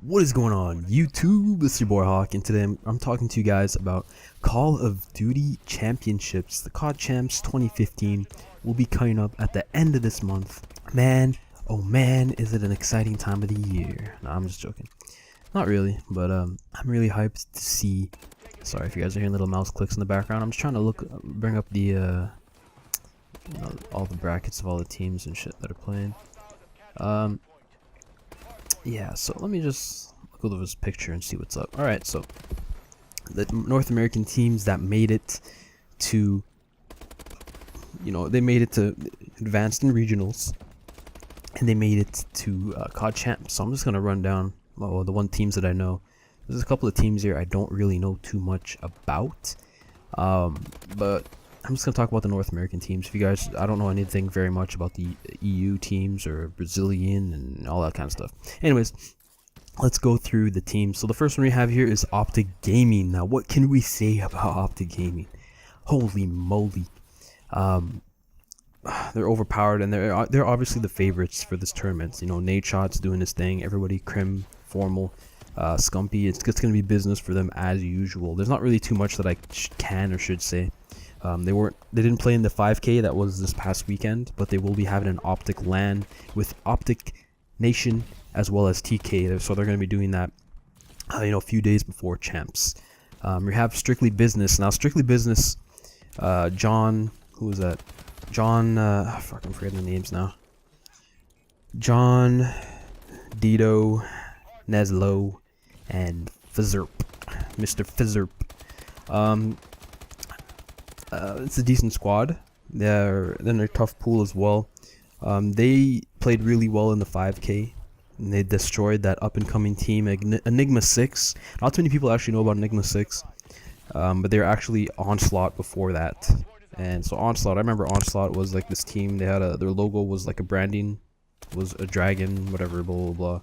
What is going on YouTube? This is your boy Hawk, and today I'm talking to you guys about Call of Duty Championships. The COD Champs 2015 will be coming up at the end of this month. Man, oh man, is it an exciting time of the year. No, I'm just joking. Not really, but I'm really hyped to see. Sorry if you guys are hearing little mouse clicks in the background. I'm just trying to bring up the all the brackets of all the teams and shit that are playing. Yeah, so let me just look over this picture and see what's up. Alright, so the North American teams that made it to, they made it to advanced in regionals, and they made it to COD Champs. So I'm just gonna run down the teams that I know. There's a couple of teams here I don't really know too much about, but I'm just gonna talk about the North American teams. If you guys, I don't know anything very much about the EU teams or Brazilian and all that kind of stuff. Anyways, let's go through the teams. So the first one we have here is Optic Gaming. Now, what can we say about Optic Gaming? Holy moly, they're overpowered, and they're obviously the favorites for this tournament. Nate Shot's doing his thing. Everybody, Crim, Formal, Scumpy. It's gonna be business for them as usual. There's not really too much that I can or should say. They didn't play in the 5K that was this past weekend, but they will be having an Optic LAN with Optic Nation as well as TK. So they're going to be doing that, a few days before Champs. We have Strictly Business. Now, Strictly Business, John, who was that? John, I'm forgetting the names now. John, Dito, Neslo, and Fizzerp. Mr. Fizzerp. It's a decent squad. They're a tough pool as well. They played really well in the 5K, and they destroyed that up-and-coming team, Enigma 6. Not too many people actually know about Enigma 6, but they're actually Onslaught before that. And so Onslaught, I remember Onslaught was like this team. They had their logo was like a branding, was a dragon, whatever, blah blah blah.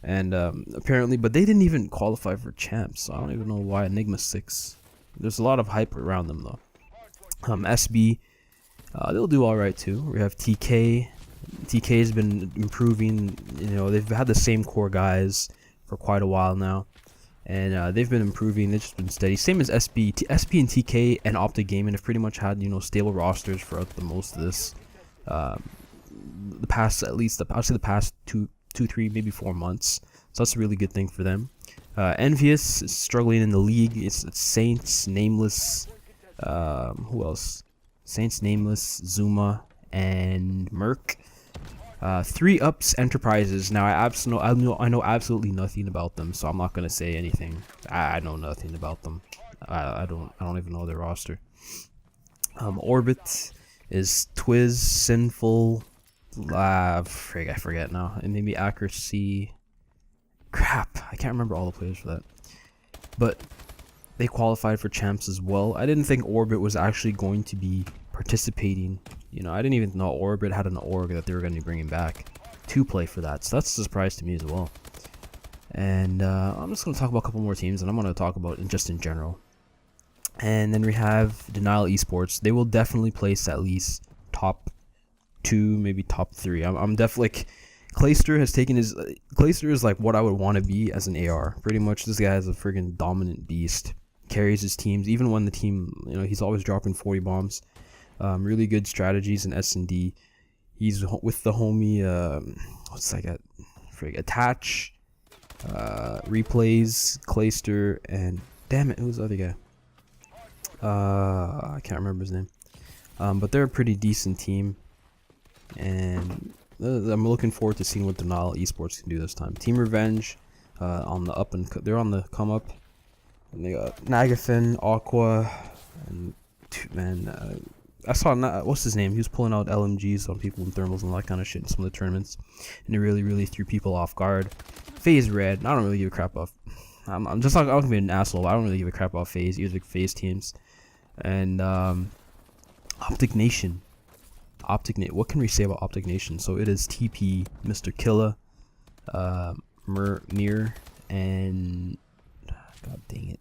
And apparently, but they didn't even qualify for Champs. So I don't even know why Enigma 6. There's a lot of hype around them though. SB, they'll do all right too. We have TK. TK has been improving. They've had the same core guys for quite a while now, and they've been improving. They've just been steady. Same as SB. SP and TK and Optic Gaming have pretty much had stable rosters throughout the most of this. The past, at least, I'd say the past two, 3, maybe 4 months. So that's a really good thing for them. Envious is struggling in the league. It's Saints, Nameless. Who else? Saints, Nameless, Zuma, and Merc. 3 Ups Enterprises. Now I know absolutely nothing about them, so I'm not gonna say anything. I know nothing about them. I don't even know their roster. Orbit is Twiz, Sinful. I forget now. And maybe Accuracy. Crap, I can't remember all the players for that. But they qualified for Champs as well. I didn't think Orbit was actually going to be participating. I didn't even know Orbit had an org that they were going to be bringing back to play for that. So that's a surprise to me as well. And I'm just going to talk about a couple more teams, and I'm going to talk about just in general. And then we have Denial Esports. They will definitely place at least top 2, maybe top 3. I'm definitely like, Clayster has taken his. Clayster is like what I would want to be as an AR. Pretty much, this guy is a friggin' dominant beast. Carries his teams, even when the team, he's always dropping 40 bombs. Really good strategies in S&D. He's with the homie. What's that guy? Attach, Replays, Clayster, and damn it, who's the other guy? I can't remember his name. But they're a pretty decent team, and I'm looking forward to seeing what Denial Esports can do this time. Team Revenge, on the up and they're on the come up, and they got Nagafin, Aqua, and man, I saw what's his name? He was pulling out LMGs on people in thermals and all that kind of shit in some of the tournaments, and it really threw people off guard. FaZe Red, I don't really give a crap off. I'm just not gonna be an asshole. I don't really give a crap off FaZe. Use like FaZe teams, and Optic Nation. What can we say about Optic Nation? So it is TP, Mr. Killa, Mir, and god dang it,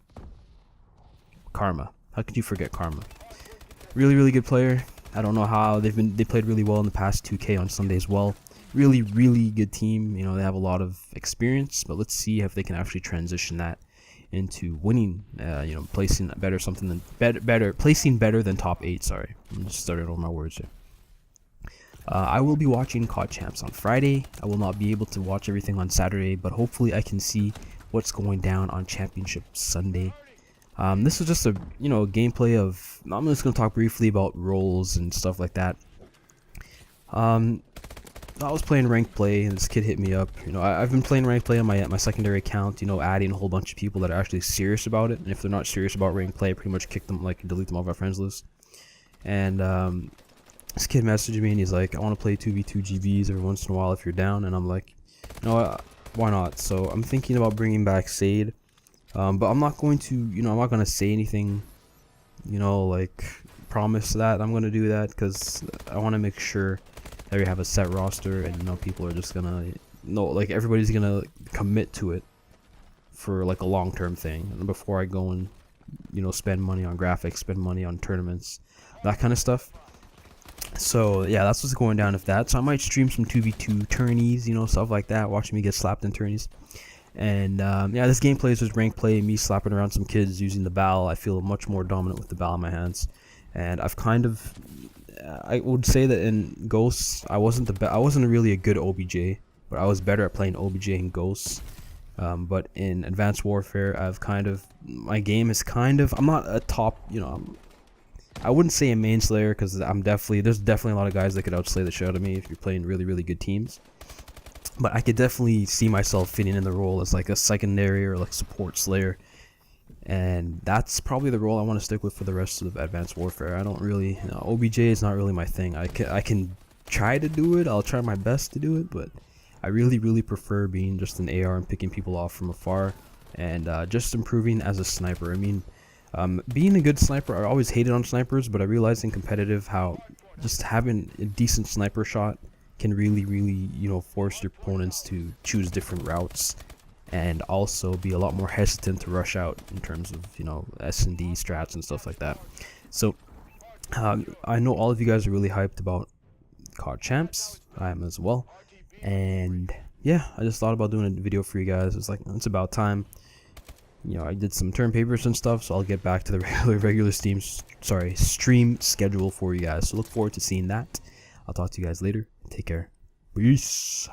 Karma. How could you forget Karma? Really good player. I don't know how. They played really well in the past 2K on Sunday as well. really good team. You know, they have a lot of experience, but let's see if they can actually transition that into winning. You know, placing better something than placing better than top 8. Sorry, I'm just starting over my words here. I will be watching COD Champs on Friday. I will not be able to watch everything on Saturday, but hopefully I can see what's going down on Championship Sunday. This is just a gameplay of. I'm just gonna talk briefly about roles and stuff like that. I was playing ranked play, and this kid hit me up. You know, I've been playing ranked play on my secondary account. You know, adding a whole bunch of people that are actually serious about it. And if they're not serious about ranked play, I pretty much kick them, like delete them off my friends list. And this kid messaged me and he's like, I want to play 2v2 GBs every once in a while if you're down. And I'm like, you know what, why not? So I'm thinking about bringing back Sade, but I'm not going to, I'm not going to say anything, like promise that I'm going to do that, because I want to make sure that we have a set roster and people are just going to, like everybody's going to commit to it for like a long-term thing. And before I go and, spend money on graphics, spend money on tournaments, that kind of stuff. So yeah, that's what's going down with that. So I might stream some 2v2 tourneys, stuff like that, watching me get slapped in tourneys. And yeah, this gameplay is just rank play, me slapping around some kids using the BAL. I feel much more dominant with the BAL in my hands. And I've kind of, I would say that in Ghosts, I wasn't really a good OBJ, but I was better at playing OBJ in Ghosts. But in Advanced Warfare, my game is I'm not a top, I wouldn't say a main slayer, because there's definitely a lot of guys that could outslay the shit out of me if you're playing really good teams. But I could definitely see myself fitting in the role as like a secondary or like support slayer, and that's probably the role I want to stick with for the rest of Advanced Warfare. I don't really, OBJ is not really my thing. I can try to do it. I'll try my best to do it, but I really prefer being just an AR and picking people off from afar, and just improving as a sniper. I mean, being a good sniper, I always hated on snipers, but I realized in competitive how just having a decent sniper shot can really force your opponents to choose different routes, and also be a lot more hesitant to rush out in terms of S&D strats and stuff like that. So I know all of you guys are really hyped about COD Champs. I am as well, and yeah, I just thought about doing a video for you guys. It's about time. I did some term papers and stuff, so I'll get back to the regular stream schedule for you guys. So look forward to seeing that. I'll talk to you guys later. Take care. Peace.